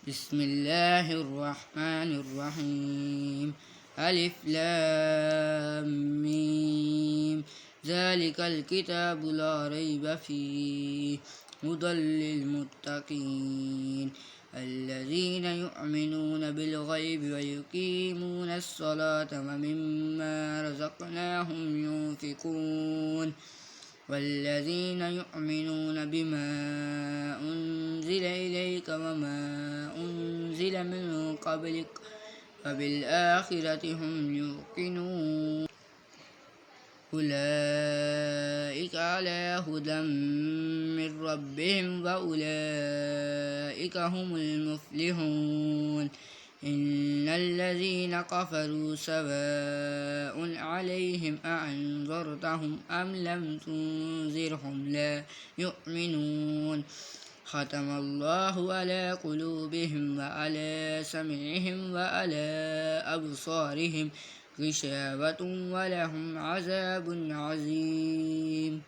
بسم الله الرحمن الرحيم. ألف لام ميم. ذلك الكتاب لا ريب فيه هدى للمتقين الذين يؤمنون بالغيب ويقيمون الصلاة ومما رزقناهم ينفقون والذين يؤمنون بما أنزل إليك وما أنزل من قبلك وبالآخرة هم يوقنون أولئك على هدى من ربهم وأولئك هم المفلحون إن الذين كفروا سواء عليهم أأنذرتهم أم لم تنذرهم لا يؤمنون ختم الله على قلوبهم وعلى سمعهم وعلى أبصارهم غشاوة ولهم عذاب عظيم.